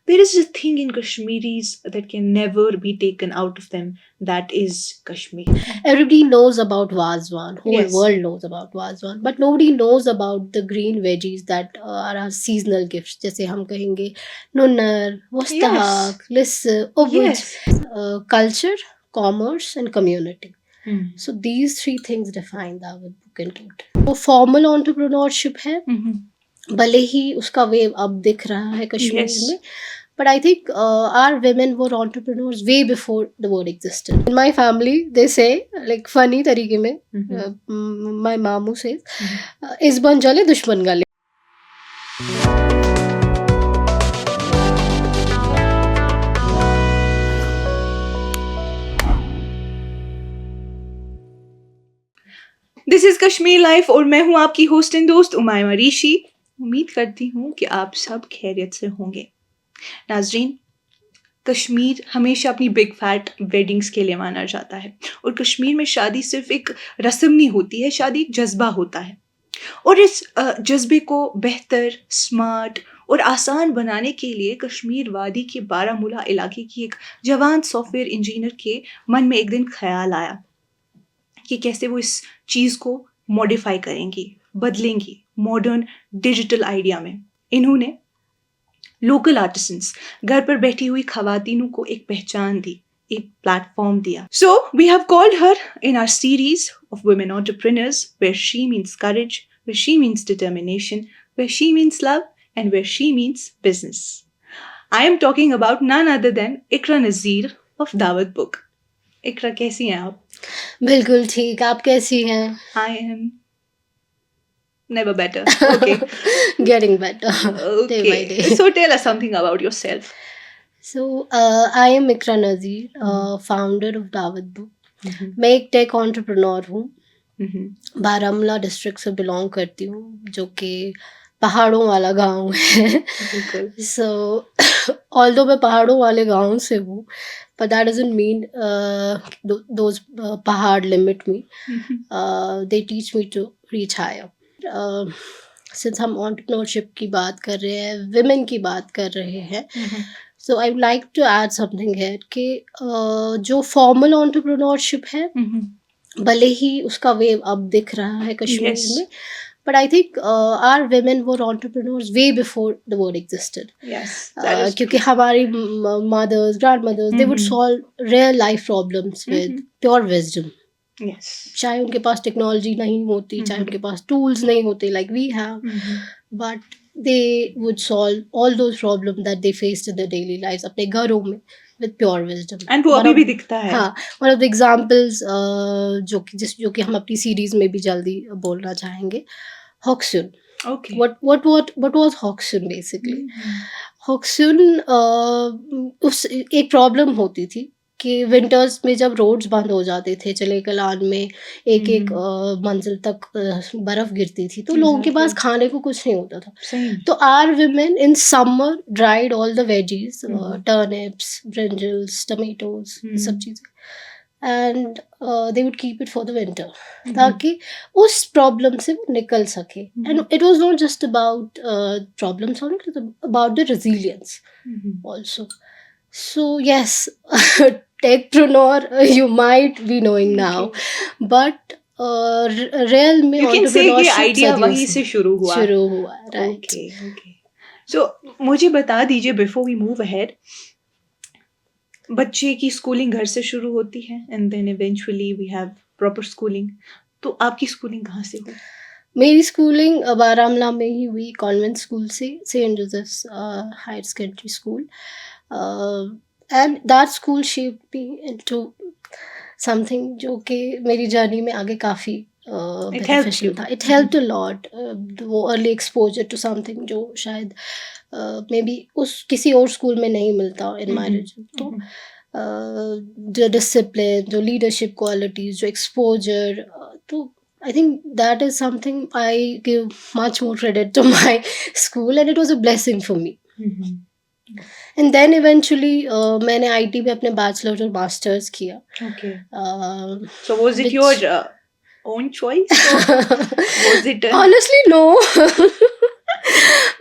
There is a thing in Kashmiris that can never be taken out of them. That is Kashmir. Everybody knows about Vazwan. Whole Yes. world knows about Vazwan, but nobody knows about the green veggies that are our seasonal gifts. जैसे हम कहेंगे nunnar, mustahak, lisse, ubuj, culture, commerce, and community. So these three things define Dawood book in total. वो formal entrepreneurship है, भले ही उसका wave अब दिख रहा है कश्मीर Yes. में, but I think our women were entrepreneurs way before the word existed. In my family, they say, like funny तरीके में, my mamu says, इस बन जले दुश्मन गले. दिस इज कश्मीर लाइफ और मैं हूं आपकी होस्ट एंड दोस्त उमायमा ऋषि. उम्मीद करती हूँ कि आप सब खैरियत से होंगे. नाजरीन, कश्मीर हमेशा अपनी बिग फैट वेडिंग्स के लिए माना जाता है और कश्मीर में शादी सिर्फ एक रस्म नहीं होती है, शादी एक जज्बा होता है. और इस जज्बे को बेहतर, स्मार्ट और आसान बनाने के लिए कश्मीर वादी के बारामूला इलाके की एक जवान सॉफ्टवेयर इंजीनियर के मन में एक दिन ख्याल आया कि कैसे वो इस चीज़ को मॉडिफाई करेंगी, बदलेंगी मॉडर्न डिजिटल आइडिया में. इन्होंने लोकल आर्टिसंस, घर पर बैठी हुई खवातीनों को एक पहचान दी, एक प्लेटफॉर्म दिया. So we have called her in our series of women entrepreneurs where she means courage, where she means determination, where she means love and where she means business. I am talking about none other than Iqra Nazir of Dawat Book. Iqra, कैसी हैं आप? बिल्कुल ठीक. आप कैसी हैं? I am never better. Okay. Getting better day by day. Okay. So tell us something about yourself. So I am Ikra Nazir, founder of Dawood Book. मैं एक टेक एंटरप्रेन्योर हूँ. बारामूला डिस्ट्रिक्ट से बिलोंग करती हूँ, जो कि पहाड़ों वाला गांव है. सो ऑल्दो मैं पहाड़ों वाले गांव से हूँ, but that doesn't mean those pahad limit me. They teach me to reach higher. Since हम entrepreneurship की बात कर रहे हैं, women की बात कर रहे हैं, so I would like to add something here कि जो formal entrepreneurship है, भले ही उसका वेव अब दिख रहा है कश्मीर Yes. में, but I think our women were entrepreneurs way before the word existed. Yes. That is क्योंकि हमारी mothers, grandmothers, they would solve real life problems with pure wisdom. Yes. चाहे उनके पास टेक्नोलॉजी नहीं होती, चाहे उनके पास टूल्स नहीं होते like we have, but they would solve all those problems that they faced in their daily lives अपने घरों में with pure wisdom. And वो अभी भी दिखता है. हाँ, one of the examples जो कि हम अपनी सीरीज में भी जल्दी बोलना चाहेंगे, Hoksun. Okay. What was Hoksun basically? Hoksun उस एक प्रॉब्लम होती थी कि विंटर्स में जब रोड्स बंद हो जाते थे, चले कलान में एक एक मंजिल तक बर्फ गिरती थी, तो लोगों के पास खाने को कुछ नहीं होता था. तो our women in summer dried all the veggies, turnips, brinjals, tomatoes, सब चीज़ें, and they would keep it for the winter, ताकि उस प्रॉब्लम से वो निकल सके. And it was not just about problem solving, about the resilience also. So yes, techpreneur you might be knowing now, but real में You can say कि entrepreneurship idea सदियों वहीं से शुरू हुआ. right. Okay. So मुझे बता दीजिए before we move ahead, बच्चे की स्कूलिंग घर से शुरू होती है and then eventually we have proper schooling. तो आपकी स्कूलिंग कहाँ से हुई? मेरी स्कूलिंग बारामूला में ही हुई, कॉन्वेंट स्कूल से, Saint Joseph's higher secondary school, and that school shaped me into something जो कि मेरी जर्नी में आगे काफ़ी बेनिफिशियल था. It helped a lot. वो अर्ली एक्सपोजर टू समथिंग जो शायद मे बी उस किसी और स्कूल में नहीं मिलता इन माय रीजन. तो जो डिसिप्लिन, जो लीडरशिप क्वालिटीज, जो एक्सपोजर, तो I think that is something I give much more credit to my school, and it was a blessing for me. And then eventually मैंने IT में अपने bachelor's और master's किया. Okay. So was it your own choice? Or was it? Honestly, no.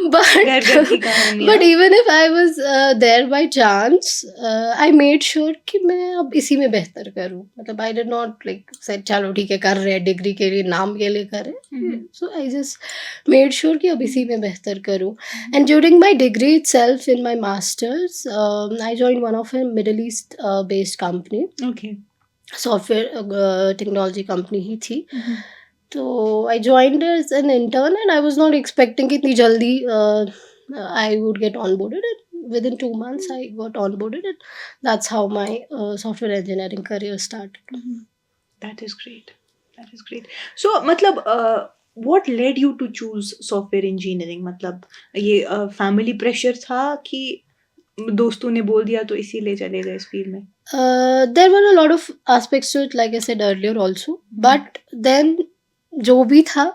घर घर की but कहानियाँ। even if I was there by chance, I made sure कि मैं अब इसी में बेहतर करूँ, मतलब I did not like said चलो ठीक है कर रहे हैं डिग्री के लिए, नाम के लिए कर रहे हैं, so I just made sure कि अब इसी में बेहतर करूँ. And during my degree itself, in my masters, I joined one of a Middle East based company, Okay. Software technology company ही थी. तो I joined as an intern and I was not expecting कि इतनी जल्दी I would get onboarded. Within 2 months I got onboarded, and that's how my software engineering career started. That is great. That is great. So मतलब what led you to choose software engineering? मतलब ये family pressure था कि दोस्तों ने बोल दिया तो इसीलिए चले गए इस फील्ड में? There were a lot of aspects to it, like I said earlier also, but then जो भी था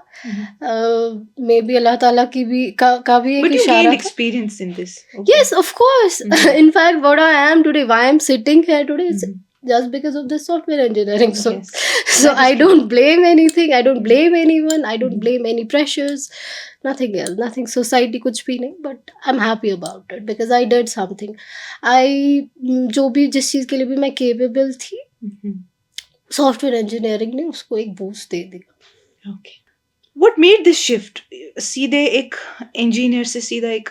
मे बी अल्लाह ताला की भी का भी एक But you इशारा gained था. experience in this. Yes, of course. In fact, what I am today, why I'm sitting here today is just because of the software engineering. So, Yes. so That is I true. don't blame anything. I don't blame anyone. I don't blame any pressures. Nothing else. Nothing society कुछ भी नहीं. But I'm happy about it because I did something. जो भी जिस चीज़ के लिए भी मैं capable थी, सॉफ्टवेयर इंजीनियरिंग ने उसको एक बूस्ट दे दिया. Okay. What made this shift? सीधे एक इंजीनियर से सीधा एक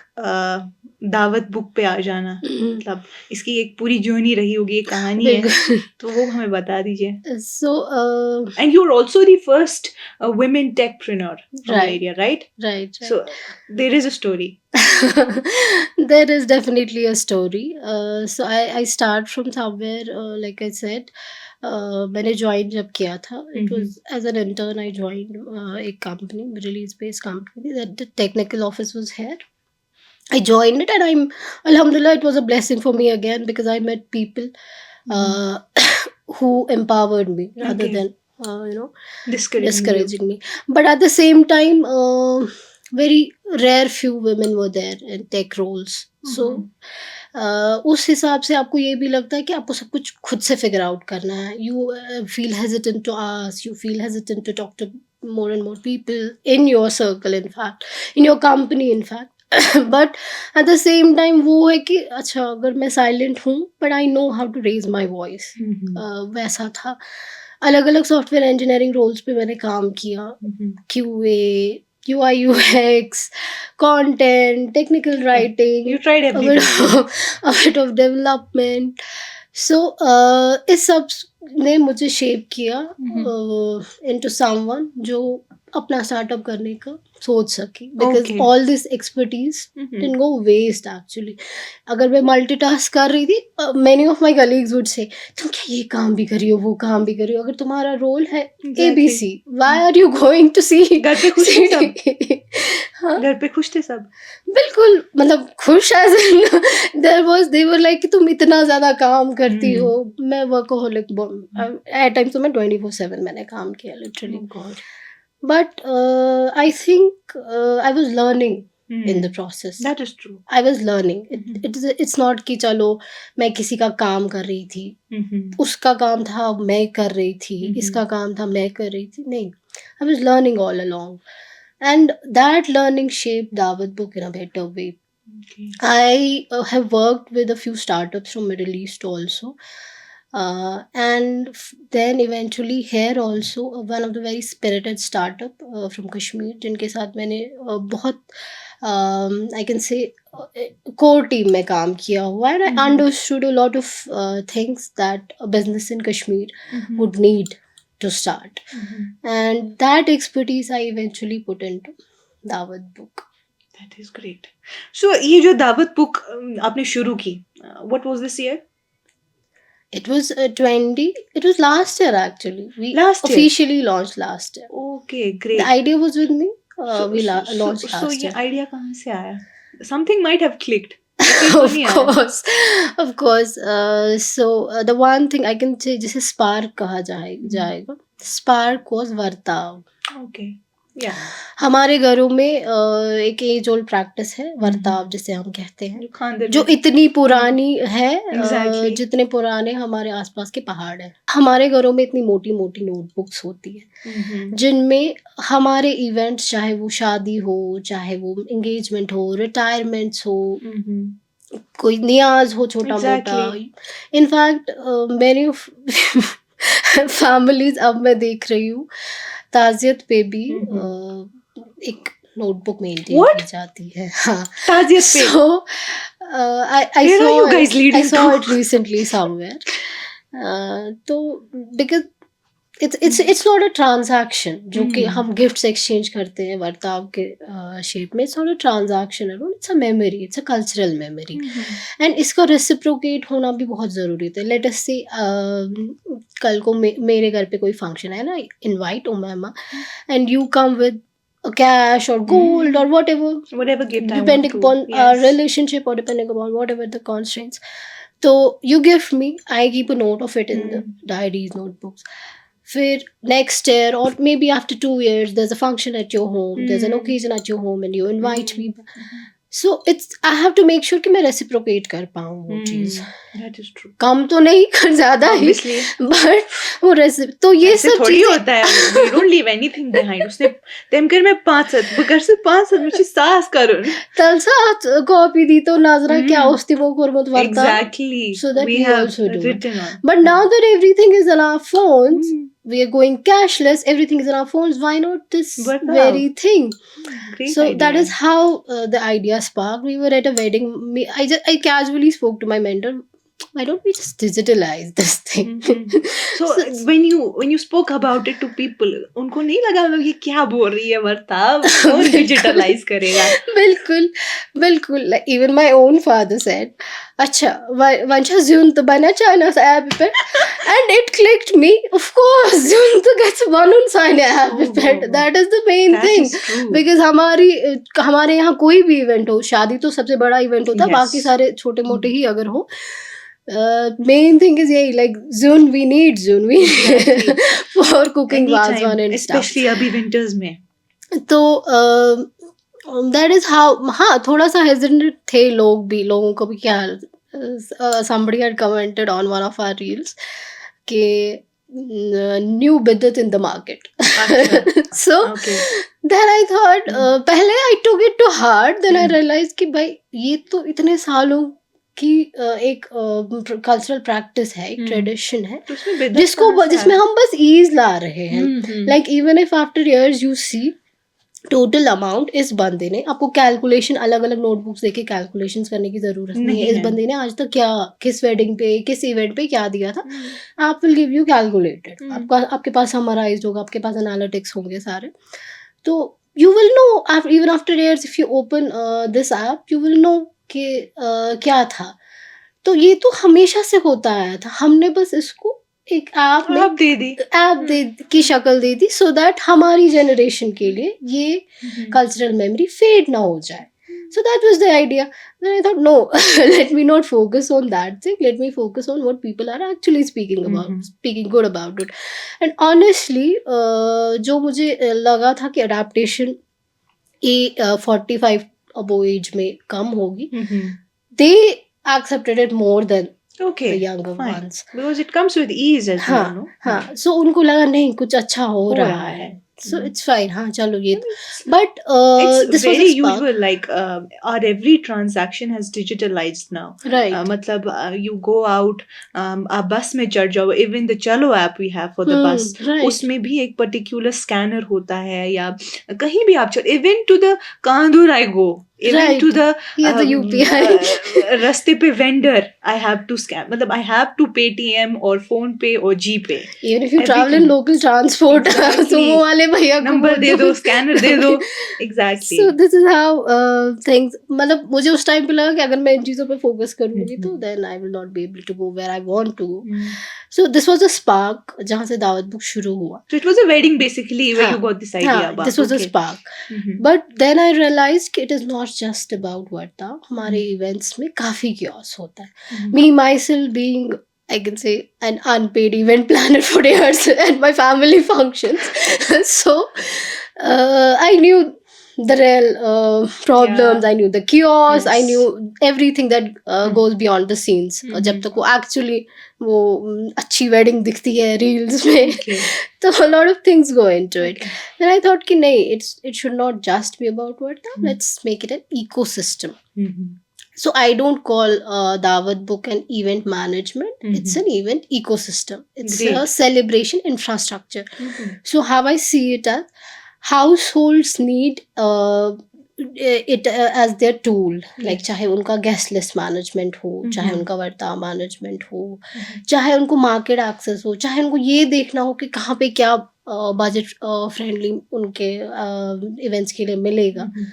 दावत बुक पे आ जाना, मतलब इसकी एक पूरी जर्नी रही होगी, एक कहानी है, बिल्कुल. तो वो हमें बता दीजिए. So, And you're also the first women techpreneur from your Right. area, right? right. So there is a story. There is definitely a story. So I start from somewhere, like I said, मैंने join जब किया था, it was as an intern. I joined एक company, Middle East based company, that the technical office was here. I joined it and I'm alhamdulillah, it was a blessing for me again because I met people who empowered me rather Okay. than Discouraging you. discouraging me. But at the same time, very rare few women were there in tech roles. So उस हिसाब से आपको ये भी लगता है कि आपको सब कुछ खुद से फिगर आउट करना है. You feel hesitant to ask, you feel hesitant to talk to more and more people in your circle, in fact, in your company, in fact. But at the same time वो है कि अच्छा अगर मैं silent हूँ but I know how to raise my voice. वैसा था. अलग अलग सॉफ्टवेयर इंजीनियरिंग रोल्स पे मैंने काम किया. QA, UI UX, content, technical writing, You tried everything. a bit of development. So इस सब ने मुझे शेप किया into someone जो अपना स्टार्टअप करने का सोच सकी. Because Okay. All this expertise didn't go waste actually. अगर मैं मल्टीटास्क कर रही थी, many of my colleagues would say तुम क्या ये काम भी करी हो वो काम भी करी हो. अगर तुम्हारा रोल है ABC, why are you going to see. घर पे खुश थे सब? हाँ, घर पे खुश थे सब? बिल्कुल. मतलब खुश as in there was, they were like कि तुम इतना ज्यादा काम करती हो. मैं वर्कहोलिक एट टाइम्स तो मैं 24/7 मैंने काम किया literally. Oh God. But I think I was learning in the process. That is true. I was learning. It's not कि चलो मैं किसी का काम कर रही थी, उसका काम था मैं कर रही थी, इसका काम था मैं कर रही थी. नहीं, I was learning all along, and that learning shaped Daawat Book in a better way. Okay. I have worked with a few startups from Middle East also. And then eventually here also one of the very spirited startup from Kashmir जिनके साथ मैंने बहुत I can say core team में काम किया हुआ. And I understood a lot of things that a business in Kashmir would need to start. And that expertise I eventually put into Daawat Book. That is great. So ये जो दावत book आपने शुरू की, what was this year? It was it was last year actually. We Last year? officially launched last year. Okay, great. The idea was with me. We launched so last ये year. Idea कहाँ से आया? Something might have clicked. ऐसे तो Of नहीं आया? course, of course. So the one thing I can say जिसे spark कहा जाएगा. Spark was वर्ताव. Okay. Yeah. हमारे घरों में एक एज ओल्ड प्रैक्टिस है वर्ताव जिसे हम कहते हैं, जो खानदान जो में इतनी पुरानी है Exactly. जितने पुराने हमारे आसपास के पहाड़ हैं। हमारे घरों में इतनी मोटी मोटी नोटबुक्स होती है जिनमें हमारे इवेंट्स, चाहे वो शादी हो, चाहे वो एंगेजमेंट हो, रिटायरमेंट्स हो, कोई नियाज हो छोटा मोटा। Exactly. इनफैक्ट मैंने फैमिलीज अब मैं देख रही हूँ ताजियत पे भी एक नोटबुक मेंटेन What? की जाती है। हाँ, ताजियत पे? so I Where are saw you guys it, I leading saw to? it recently somewhere. तो because it's not a transaction जो कि हम गिफ्ट्स एक्सचेंज करते हैं वर्ताव के शेप में। it's not a transaction at all, it's a memory, it's a cultural memory. And इसका reciprocate होना भी बहुत ज़रूरी था। लेट अस से कल को मेरे घर पे कोई फंक्शन है ना, invite Umama, and you come with cash और गोल्ड और Whatever gift I want depending to. upon our Yes. relationship or depending upon whatever the constraints. So you gift me, I keep a note of it in the diaries, notebooks. फिर next year or maybe after 2 years there's a function at your home, there's an occasion at your home and you invite me. So it's I have to make sure कि मैं reciprocate कर पाऊँ वो चीज़। That is true. कम तो नहीं कर ज़्यादा ही, Obviously. But वो तो ये ऐसे सब थोड़ी चीज़ें होता है। We don't leave anything behind. उसने तेमकर में 5 घर से 5 मुझे सास करून. तलसा कॉपी दी तो नाजरा क्या उस्ती वो कुर्मत वर्ता। Exactly. So that we have also do it. written on. But now that everything is on our phones, we are going cashless, everything is on our phones, why not this Vartav. very thing? Great So idea. that is how the idea sparked. We were at a wedding. I casually spoke to my mentor, why don't we just digitalize this thing? So when you spoke about it to people, उनको नहीं लगा मतलब ये क्या बोल रही है वर्ताव, कौन डिजिटलाइज करेगा? बिल्कुल बिल्कुल, like even my own father said, अच्छा वंशा ज़ून तो बना चाइना से ऐप पे, and it clicked me, of course zone तो gets one on sign app पे, that is the main That thing. is true. Because हमारे यहाँ कोई भी इवेंट हो, शादी तो सबसे बड़ा इवेंट होता है, Yes. बाकी सारे छोटे मोटे ही अगर हो, main thing is यही, like Zoom we need Exactly. for cooking Anytime, wazwan and stuff. especially अभी winters में. तो that is how, हाँ थोड़ा सा hesitant थे लोगों को भी क्या, somebody had commented on one of our reels कि new bidded in the market. So Okay. then I thought पहले I took it to heart, then I realized कि भाई ये तो इतने सालों की एक कल्चरल प्रैक्टिस है, एक ट्रेडिशन है तो उसमें बिदअत कहाँ से जिसमें आया? हम बस ईज ला रहे हैं। Hmm. Like even if after years you see total amount, इस बंदे ने आपको कैलकुलेशन, अलग अलग नोटबुक्स देके कैलकुलेशन करने की जरूरत नहीं है, इस बंदे ने आज तक क्या, किस वेडिंग पे, किस इवेंट पे क्या दिया था, आप विल गिव यू कैलकुलेटेड। आपके पास समराइज्ड होगा, आपके पास एनालिटिक्स होंगे सारे, तो you will know even after years if you open this app you will know कि क्या था। तो ये तो हमेशा से होता आया था, हमने बस इसको एक ऐप दे की शक्ल दे दी, सो दैट हमारी जनरेशन के लिए ये कल्चरल मेमोरी फेड ना हो जाए। So that was the idea. Then I thought, no, let me not focus on that thing. Let me focus on what people are actually speaking about, speaking good about it. And honestly, जो मुझे लगा था कि adaptation ये 45 above age में कम होगी, they accepted it more than the younger ones. Because it comes with ease as well, no? हाँ, so उनको लगा नहीं कुछ अच्छा हो रहा है, so it's fine. हाँ चलो ये, but it's this very was a spark. usual, like our every transaction has digitalized now. Right. मतलब you go out, आप बस में चढ़ जाओ, even the Chalo app we have for the bus, right. उसमें भी एक particular scanner होता है, या कहीं भी आप चढ़, even to the Kandur I go, even right. to the the UPI रास्ते पे vendor I have to scan, मतलब I have to Paytm or phone pay or GPay. Even if you travel in local transport, sumo वाले भैया को number दे दो, scanner दे दो। Exactly. So this is how things, मतलब मुझे उस टाइम पे लगा कि अगर मैं इन चीज़ों पे फोकस करूँगी तो then I will not be able to go where I want to go. So this was a spark जहाँ से दावत बुक शुरू हुआ. So it was a wedding basically where you got this idea about. This was a spark. But then I realized कि it is not just about वर्ता, हमारे events में काफ़ी chaos होता है. Me myself being, I can say, an unpaid event planner for years and my family functions. So I knew the real problems. Yeah. I knew the chaos. I Yes. knew everything that goes beyond the scenes. और जब Mhm. तक वो actually वो अच्छी wedding दिखती है reels में, Okay. तो a lot of things go into it. Okay. Then I thought कि नहीं, it should not just be about Varta. Mhm. Let's make it an ecosystem. Mhm. So I don't call Dawat Book an event management. It's Mhm. an event ecosystem. It's a Great. celebration infrastructure. Mhm. So how I see it as, households need it as their tool. Like Yes. चाहे उनका guest list management हो, चाहे Mhm. उनका वर्ता management हो, Mhm. चाहे उनको market access हो, चाहे उनको ये देखना हो कि कहाँ पे क्या budget friendly उनके events के लिए मिलेगा. Mhm.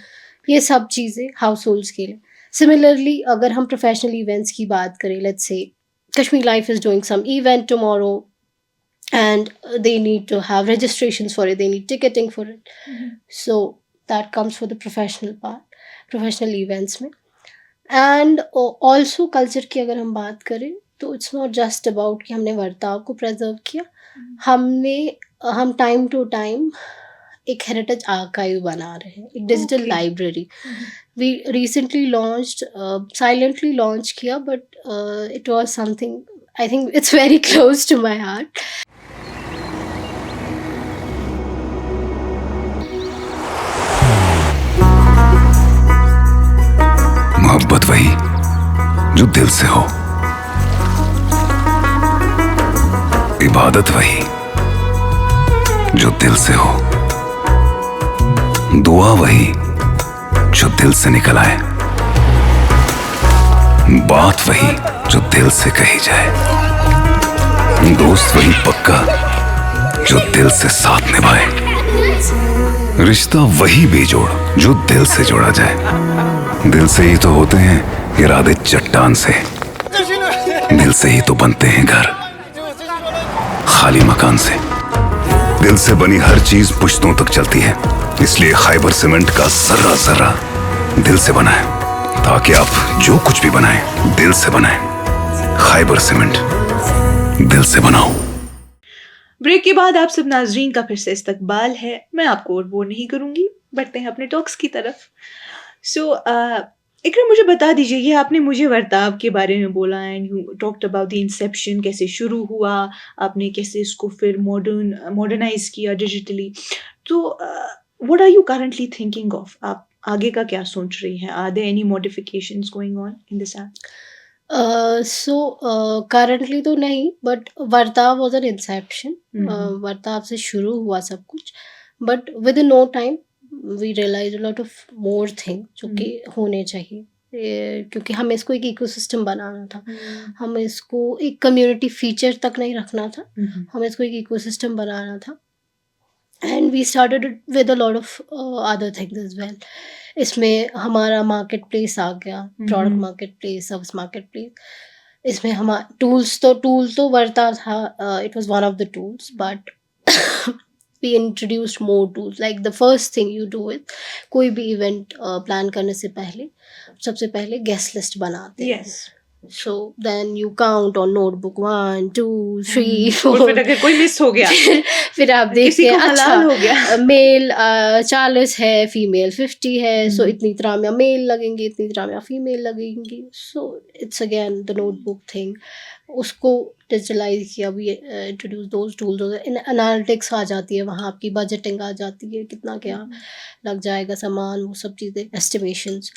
ये सब चीज़ें households के लिए. Similarly, अगर हम professional events की बात करें, let's say Kashmir Life is doing some event tomorrow, and they need to have registrations for it, they need ticketing for it. Mhm. So that comes for the professional part, professional events में. And also culture की अगर हम बात करें, तो it's not just about कि हमने वर्ताव को preserve किया, हम time to time एक हेरिटेज आर्काइव बना रहे हैं, एक digital Okay. Library. Mhm. We recently launched, silently launch किया, but it was something, I think it's very close to my heart. मोहब्बत वही जो दिल से हो, इबादत वही जो दिल से हो, दुआ वही जो दिल से निकल आए, बात वही जो दिल से कही जाए, दोस्त वही पक्का जो दिल से साथ निभाए, रिश्ता वही बेजोड़ जो दिल से जोड़ा जाए. दिल से ही तो होते हैं इरादे चट्टान से, दिल से ही तो बनते हैं घर खाली मकान से. दिल से बनी हर चीज पुश्तों तक चलती है, इसलिए खैबर सीमेंट का जर्रा जर्रा दिल से बना है, ताकि आप जो कुछ भी बनाएं दिल से बनाएं. खैबर सीमेंट, दिल से बनाओ. ब्रेक के बाद आप सब नाजरीन का फिर से इस्तकबाल है. मैं आपको और बोर नहीं करूंगी, बढ़ते हैं अपने टॉक्स की तरफ. सो इकरा, मुझे बता दीजिए, ये आपने मुझे वर्ताव के बारे में बोला and you talked about the Inception, कैसे शुरू हुआ, आपने कैसे इसको फिर मॉडर्नाइज किया डिजिटली. तो what are you currently thinking of? आप आगे का क्या सोच रही हैं? Are there any modifications going on in this app? So currently तो नहीं, but Wartav was an inception. Mhm. Wartav से शुरू हुआ सब कुछ, but within no time we realize lot of more thing जो कि होने चाहिए. क्योंकि हमें इसको एक इकोसिस्टम बनाना था, हमें इसको एक कम्युनिटी फीचर तक नहीं रखना था, Mhm. हमें इसको एक इकोसिस्टम बनाना था. And we started with a lot of other things as well. इसमें हमारा मार्केट प्लेस आ गया, product marketplace, service marketplace. इसमें हमारा टूल तो वर्ता था, it was one of the tools, but we introduced more tools. Like the first thing you do with कोई भी इवेंट प्लान करने से पहले सबसे पहले गेस्ट लिस्ट बनाते हैं. Yes. So then you count on notebook 1 2 3 और 4. फिर अगर कोई मिस हो गया, फिर आप किसी देखते को हैं, हलाल हो गया. अच्छा मेल 40 है, फीमेल 50 है, सो हम्म. इतनी तरामिया मेल लगेंगे, इतनी तरामिया फीमेल लगेंगी. So it's again the notebook thing. उसको डिजिटलाइज किया, we introduce those tools. Analytics आ जाती है वहाँ, आपकी बजटिंग आ जाती है, कितना क्या लग जाएगा सामान, वो सब चीज़ें, एस्टिमेशंस.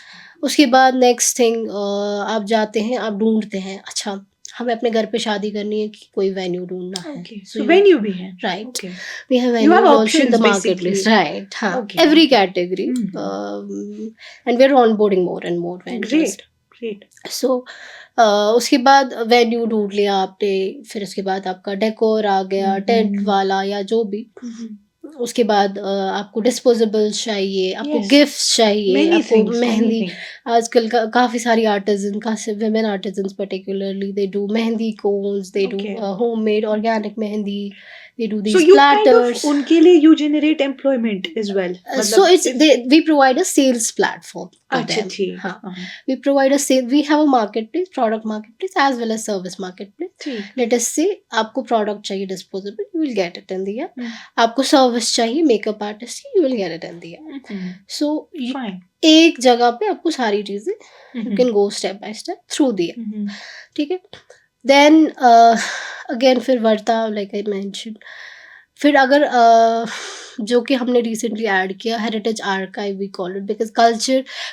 उसके बाद नेक्स्ट थिंग, आप जाते हैं, आप ढूंढते हैं, अच्छा हमें अपने घर पे शादी करनी है कि कोई वेन्यू ढूंढना है. Okay. So venue भी है. Right. Okay. We have You have venues also in the options, marketplace, basically. right? हाँ, Okay. every category. Mhm. And we're onboarding more and more vendors. Great. Great. So उसके बाद venue ढूंढ लिया आपने, फिर उसके बाद आपका डेकोर आ गया, टेंट वाला या जो भी. उसके बाद आपको डिस्पोजेबल्स चाहिए, आपको Yes. गिफ्ट्स चाहिए, Many आपको things. मेहंदी. Anything. आजकल काफ़ी सारी artisan, women artisans particularly, they do mehndi cones, they do Okay. homemade organic mehndi, they do these So you platters. kind of उनके लिए you generate employment as well. So we provide a sales platform. to अच्छा them. ठीक हाँ. हाँ, We provide a sale. We have a marketplace, product marketplace, as well as service marketplace. ठीक Let us say आपको product चाहिए disposable, you will get it in the app. हम्म, आपको service चाहिए makeup artist की, you will get it in the app. So fine एक जगह पे आपको सारी चीजें you can go step by step through the app. ठीक है. Then again फिर वर्ता like I mentioned. फिर अगर जो कि हमने रिसेंटली ऐड किया heritage archive we call it because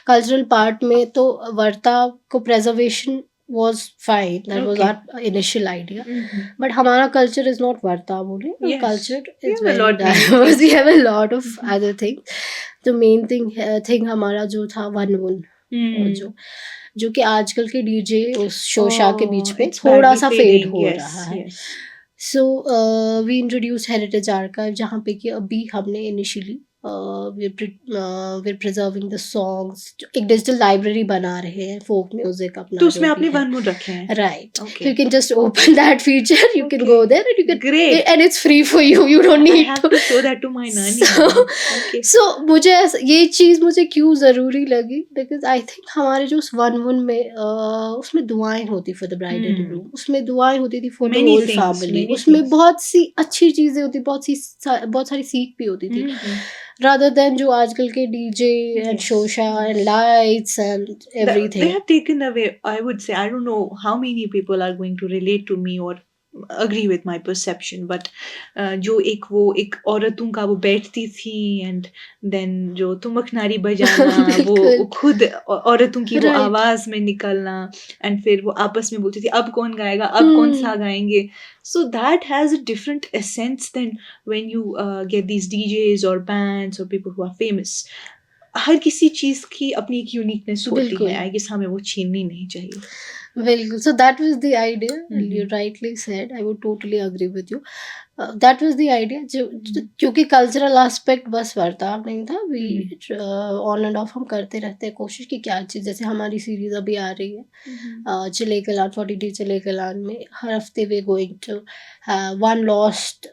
cultural part में तो वर्ता को preservation was fine. That was Okay. our initial idea. But हमारा culture is not वर्ता बोले. Our Yes. culture We is have a very lot many diverse. things. We have a lot of other things. The main thing हमारा जो था one जो कि आजकल के DJ उस शोशा के बीच में it's थोड़ा badly सा fading, फेड हो yes, रहा है. yes. So we introduce heritage archive जहाँ पे कि अभी हमने initially we're preserving the songs. एक डिजिटल लाइब्रेरी बना रहे हैं फोक म्यूजिक अपना तो उसमें जो आपने भी है. वन मूड रखे हैं Right. Okay. You can just open that feature. You can Okay. go there and you can Great. and it's free for you. You don't I need have to show that to my nanny So- now. Okay. so मुझे ये चीज मुझे क्यों जरूरी लगी because I think हमारे जो उस वन में उसमें दुआएं होती for the bride and groom. उसमें दुआएं होती थी for the Many whole things, family. many उसमें things. बहुत सी अच्छी चीजें होती बहुत सारी सीख भी होती थी rather than जो आजकल के DJ and Yes. Shosha and lights and They everything. have taken away, I would say, I don't know how many people are going to relate to me or agree with my perception, but जो एक औरतों का वो बैठती थी and then जो तुमक नारी बजाना वो बिल्कुल. खुद औरतों की वो Right. आवाज में निकलना and फिर वो आपस में बोलती थी अब कौन गाएगा अब कौन सा गाएंगे. So that has a different essence than when you get these DJs or bands or people who are famous. हर किसी चीज की अपनी एक यूनिकनेस होती बिल्कुल. है. आई गेस हमें वो छीननी नहीं चाहिए. Well, so that was the idea. You rightly said. I would totally agree with you. That was the idea. क्योंकि कल्चरल एस्पेक्ट बस वर्ताव नहीं था. We ऑन एंड ऑफ हम करते रहते हैं कोशिश कि क्या चीज़ जैसे हमारी सीरीज अभी आ रही है चिले कलान 40 चिले कलान में हर हफ्ते we going to one lost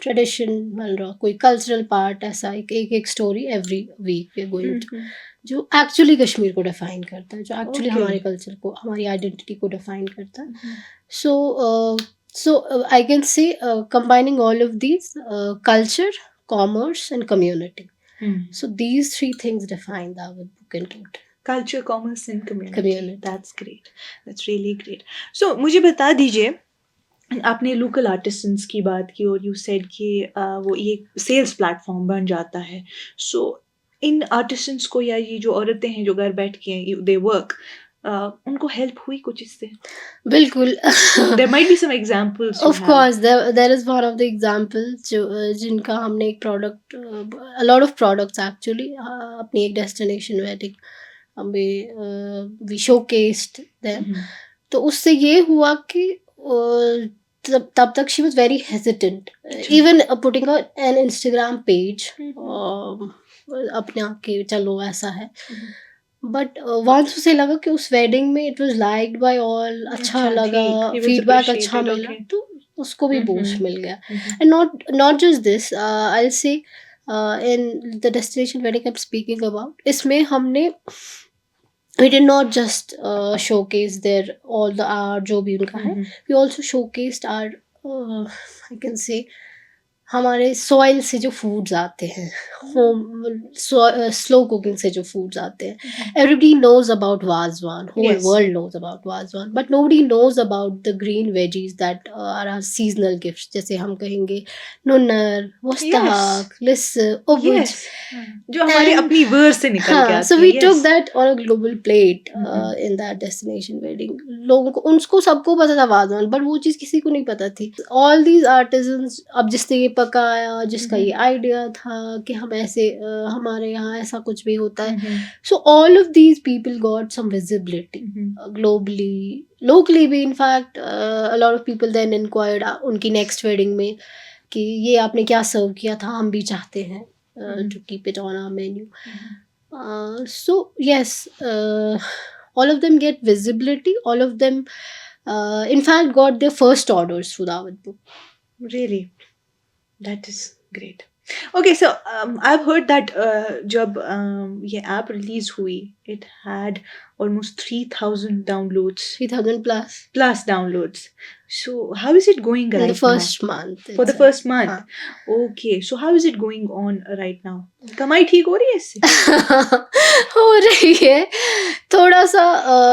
tradition कोई कल्चरल पार्ट ऐसा एक story every week we going to जो एक्चुअली कश्मीर को डिफाइन करता है जो एक्चुअली Okay. हमारे कल्चर को हमारी आइडेंटिटी को डिफाइन करता है. So I can say combining all of these culture, commerce, and community. So these three things define the Dawood book in total. Culture, commerce and community. Community. That's great. That's really great. So मुझे बता दीजिए आपने local artisans की बात की और you said कि वो ये सेल्स प्लेटफॉर्म बन जाता है. सो इन आर्टिसंस को या ये जो औरतें हैं जो घर बैठ के दे वर्क उनको हेल्प हुई कुछ इससे? बिल्कुल. There might be some examples you Of have. course, there is one of the examples जो जिनका हमने एक product a lot of products actually अपनी एक डेस्टिनेशन वेडिंग हमें we showcased them. तो उससे ये हुआ कि तब तक she was very hesitant even putting an Instagram page अपने आप के चलो ऐसा है. बट वंस उसे लगा कि उस वेडिंग में it was liked by all अच्छा अच्छा, लगा ठीक. He was फीडबैक अच्छा appreciated, मिला okay. तो उसको भी बूस्ट Mhm. मिल गया. And not just this I will say in the destination wedding I am speaking about इसमें हमने we did not just showcase their all the art जो भी उनका है. We also showcased our I can say हमारे soil से जो foods आते हैं होम स्लो कुकिंग से जो फूड्स आते हैं. Everybody knows about wazwan whole Yes. World knows about wazwan but nobody knows about the green veggies that are our seasonal gifts जैसे हम कहेंगे नुन्नर मुस्तहाक लिस उबुज. Yes. जो हमारे And- अपनी वर्ड से निकल के हाँ, आती so है. we Yes. took that on a global plate Mhm. in that destination wedding. लोगों को उनको सबको पता था वाजवान बट वो चीज़ किसी को नहीं पता थी. All these artisans अब जिसने ये पकाया जिसका ये आइडिया था कि हम ऐसे हमारे यहाँ ऐसा कुछ भी होता है. Mhm. So all of these people got some visibility globally, locally भी in fact a lot of people then inquired उनकी next wedding में कि ये आपने क्या सर्व किया था हम भी चाहते हैं to keep it on our menu. So yes, all of them get visibility. All of them, in fact, got their first orders through the Dawood book. Really, that is great. Okay, so I've heard that जब ये app release हुई, it had almost 3,000 downloads 3000 plus plus downloads. So how is it going in the right now? first month For the itself. first month. हाँ. Okay, so how is it going on right now? कमाई ठीक हो रही है इससे? हो रही है थोड़ा सा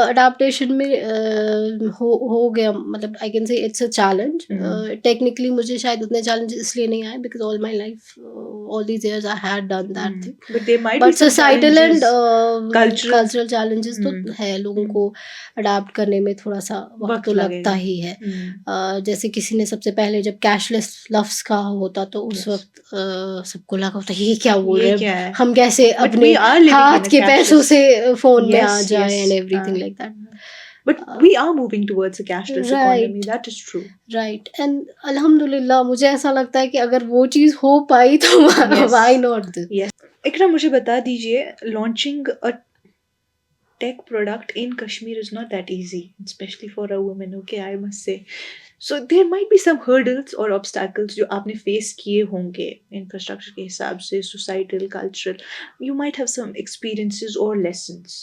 अडाप्टेशन में हो गया मतलब I can say it's a challenge technically मुझे शायद उतने चैलेंज इसलिए नहीं आए because all my life all these years I had done that thing But there might be but some societal and challenges, cultural. Cultural challenges तो है लोगों को अडाप्ट करने में थोड़ा सा वक्त वक्त तो लगेगा। लगता ही है जैसे किसी ने सबसे पहले जब कैशलेस लफ्स का होता तो उस Yes. वक्त सबको लगा होता ये क्या बोल ये रहे क्या हैं है? हम कैसे But अपने we are living in हाथ a के पैसों cashless- से फोन में आ Yes, जाए yes. And everything like that But we are moving towards a cashless Right. economy. That is true. Right and अल्हम्दुलिल्लाह मुझे ऐसा लगता है कि अगर वो चीज़ हो पाई तो Yes. Why not this Yes. इकरा मुझे बता दीजिए, launching a tech product in Kashmir is not that easy, especially for a woman. Okay, I must say. So there might be some hurdles or obstacles जो आपने face किए होंगे infrastructure के हिसाब से, societal, cultural. You might have some experiences or lessons.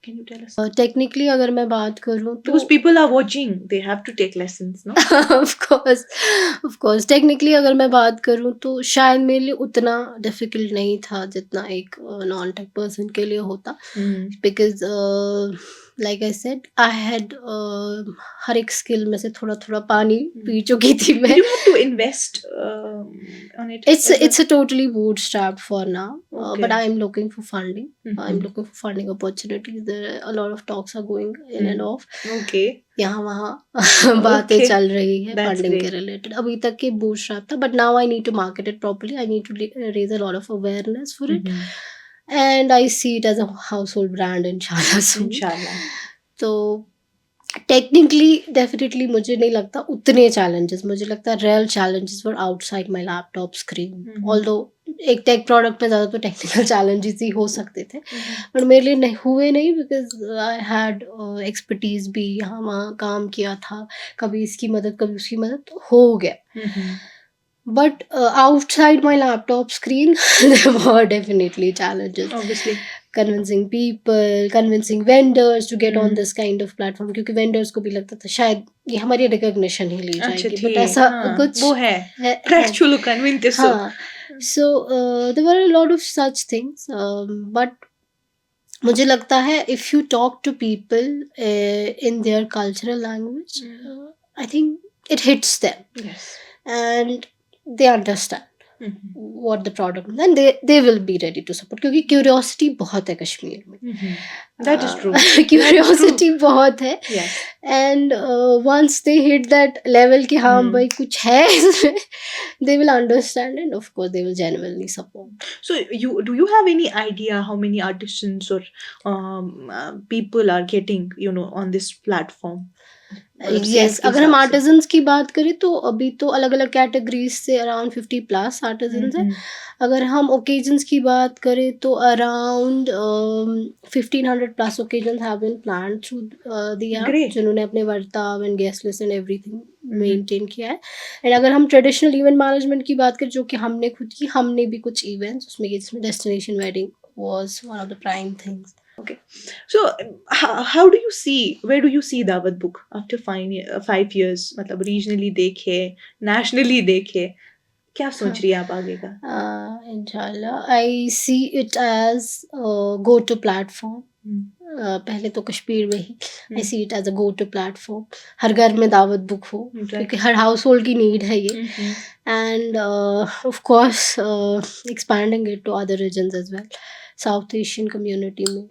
Can you tell us? Technically अगर मैं बात करूँ तो Because people are watching, they have to take lessons, no? Of course technically अगर मैं बात करूँ तो शायद मेरे लिए उतना डिफिकल्ट नहीं था जितना एक नॉन टेक पर्सन के लिए होता because like I said I had her एक स्किल में से थोड़ा थोड़ा पानी पी चुकी थी Did मैं you have to invest on it? it's a totally bootstrapped for now Okay. but I'm looking for funding I'm Mhm. looking for funding opportunities there are a lot of talks are going in and off Okay. यहाँ वहाँ बातें Okay. चल रही है That's funding के great. Related अभी तक के बूटस्ट्रैप था but now I need to market it properly I need to raise a lot of awareness for it Mhm. And I see it as a household brand इंशाल्लाह soon. Inshallah. तो technically definitely मुझे नहीं लगता उतने challenges मुझे लगता है real challenges were outside my laptop screen Mhm. Although एक टेक प्रोडक्ट में ज़्यादा तो टेक्निकल चैलेंजेस ही हो सकते थे Mhm. बट मेरे लिए नहीं हुए नहीं बिकॉज आई हैड एक्सपर्टीज भी यहाँ वहाँ काम किया था कभी इसकी मदद कभी उसकी मदद तो हो गया Mhm. But outside my laptop screen there were definitely challenges Obviously. convincing people convincing vendors to get on Hmm. this kind of platform क्योंकि vendors को भी लगता था शायद ये हमारी recognition ही ली अच्छा जाएगी ठीक बट ऐसा हाँ, कुछ वो है है Actually convince so. हाँ so there were a lot of such things but मुझे लगता है if you talk to people in their cultural language I think it hits them Yes. and they understand Mhm. what the product is and they will be ready to support क्योंकि curiosity बहुत है कश्मीर में Mhm. That is true. Curiosity बहुत है Yes. And once they hit that level कि हाँ भाई कुछ है इसमें they will understand and of course they will genuinely support So do you have any idea how many artisans or people are getting on this platform? Yes अगर हम artisans की बात करें तो अभी तो अलग अलग कैटेगरीज से अराउंड 50 प्लस आर्टिजन्स हैं अगर हम ओकेजन्स की बात करें तो around 1500 plus occasions have been planned through the app Great. जिन्होंने अपने Wartav and guest list and everything maintain किया है एंड अगर हम ट्रेडिशनल इवेंट मैनेजमेंट की बात करें जो कि हमने खुद की हमने भी कुछ इवेंट्स उसमें जिसमें destination wedding was one of the prime things Okay. So how do you see, where do you see Dawat Book after 5 years? मतलब regionally देखे, nationally देखे, क्या सोच रही है आप आगे का? इंशाल्लाह I see it as go to platform पहले तो कश्मीर में ही I see it as a go to platform हर घर में दावत बुक हो क्योंकि हर हाउस होल्ड की नीड है ये and of course expanding it to other regions as well South Asian community में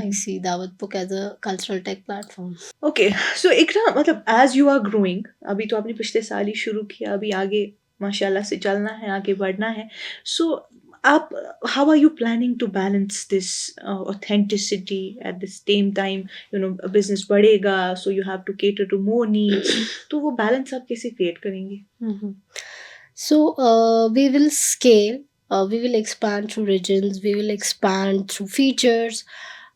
I see Dawat Book as a cultural tech platform. Okay, so इकरा मतलब as you are growing, अभी तो आपने पिछले साल ही शुरू किया, अभी आगे माशाल्लाह से चलना है, आगे बढ़ना है. So आप how are you planning to balance this authenticity at the same time? Business बढ़ेगा, so you have to cater to more needs. तो वो balance आप कैसे create करेंगे? So we will scale. We will expand through regions. We will expand through features.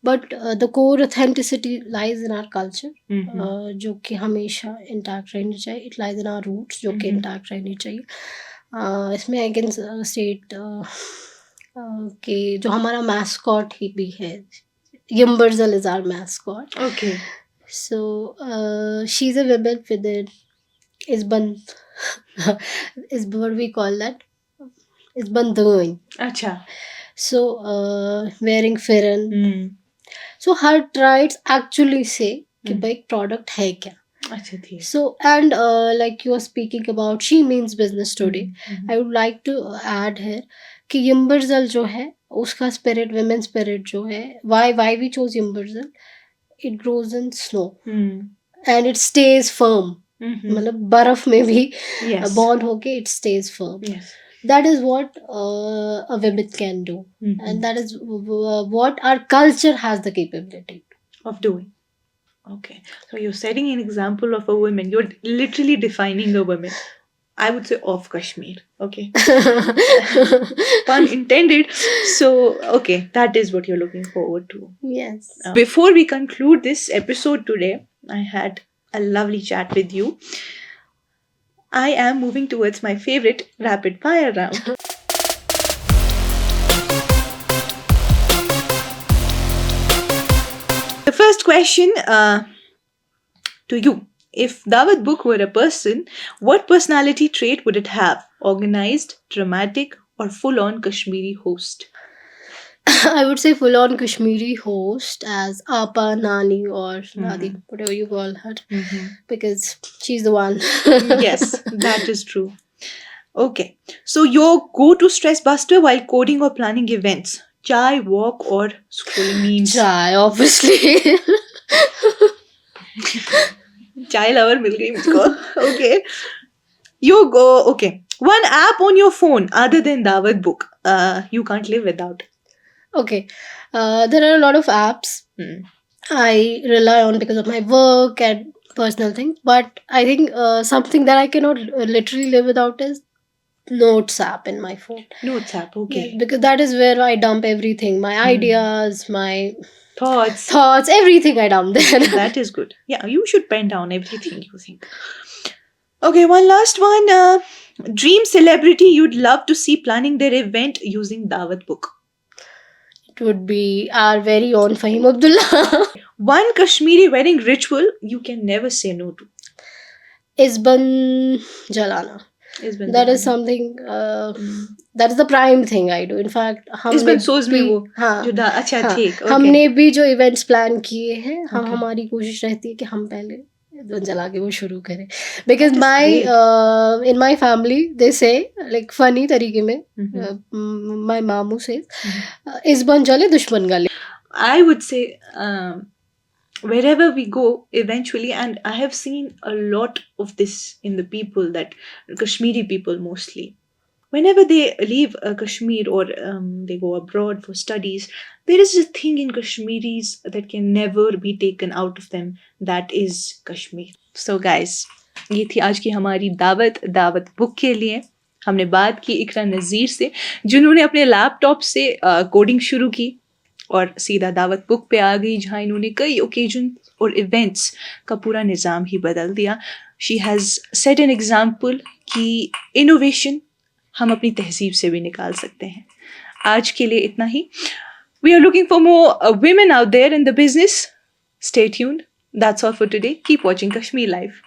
But the core authenticity lies in our culture, जो कि हमेशा intact रहनी चाहिए. It lies in our roots, जो कि intact रहनी चाहिए. इसमें आई कैन स्टेट कि जो हमारा मैस्कॉट ही भी है, Yemberzal is our mascot. Okay. So she's a woman within Isban is what we call that, Isban doing. अच्छा. So wearing firan. Hmm. So her traits actually say कि Hmm. भाई product है क्या. अच्छा ठीक. So and like you are speaking about she means business today. Mhm. I would like to add here कि यम्बर्जल जो है उसका स्पिरिट, वुमेन स्पिरिट जो है, why we chose यम्बर्जल, it grows in snow Hmm. and it stays firm. Mhm. मतलब बर्फ में भी Yes. बॉन्ड होके it stays firm. Yes. That is what a woman can do, Mhm. and that is what our culture has the capability. Of doing. Okay. So you're setting an example of a woman. You're literally defining a woman. I would say of Kashmir. Okay. Pun intended. So, okay, that is what you're looking forward to. Yes. Before we conclude this episode today, I had a lovely chat with you. I am moving towards my favorite rapid fire round. The first question to you. If Dawat Book were a person, what personality trait would it have? Organized, dramatic, or full-on Kashmiri host? I would say full on Kashmiri host as Apa, Nani, or Nadi, whatever you call her, because she's the one. Yes, that is true. Okay, so your go-to stress buster while coding or planning events? Chai, walk, or scrolling memes? Chai, obviously. Chai lover mil gayi mujhko. Okay. You go. Okay. One app on your phone other than Dawat Book. You can't live without. Okay. There are a lot of apps Hmm. I rely on because of my work and personal things, but I think something that I cannot literally live without is Notes app in my phone. Notes app. Okay. Yeah, because that is where I dump everything, my ideas, my Thoughts. thoughts, everything I dump there. That is good. Yeah, you should pen down everything you think. Okay, one last one. Dream celebrity you'd love to see planning their event using Dawat Book. It would be our very own Fahim Abdullah. One Kashmiri wedding ritual you can never say no to. Isban Jalana. Isban That is Jalana. something, that is the prime thing I do. In fact, Isban सोज में वो हाँ, जो अच्छा हाँ, ठीक. Okay. हमने भी जो इवेंट्स प्लान किए हैं, हम Okay. हमारी कोशिश रहती है कि हम पहले इस्बान जला के वो शुरू करें. Because That is my great. in my family they say like funny तरीके में, my मामू says इस्बान जले दुश्मन गले. I would say wherever we go eventually, and I have seen a lot of this in the people, that Kashmiri people mostly, whenever they leave Kashmir or they go abroad for studies, there is a thing in Kashmiris that can never be taken out of them, that is Kashmir. So guys, ये थी आज की हमारी दावत book के लिए. हमने बात की इकरा नज़ीर से, जिन्होंने अपने लैपटॉप से कोडिंग शुरू की और सीधा दावत बुक पे आ गई, जहाँ इन्होंने कई ओकेजन और इवेंट्स का पूरा निज़ाम ही बदल दिया. She has set an example कि इनोवेशन हम अपनी तहजीब से भी निकाल सकते हैं. आज के लिए इतना ही. We are looking for more women out there in the business. Stay tuned. That's all for today. Keep watching Kashmir Live.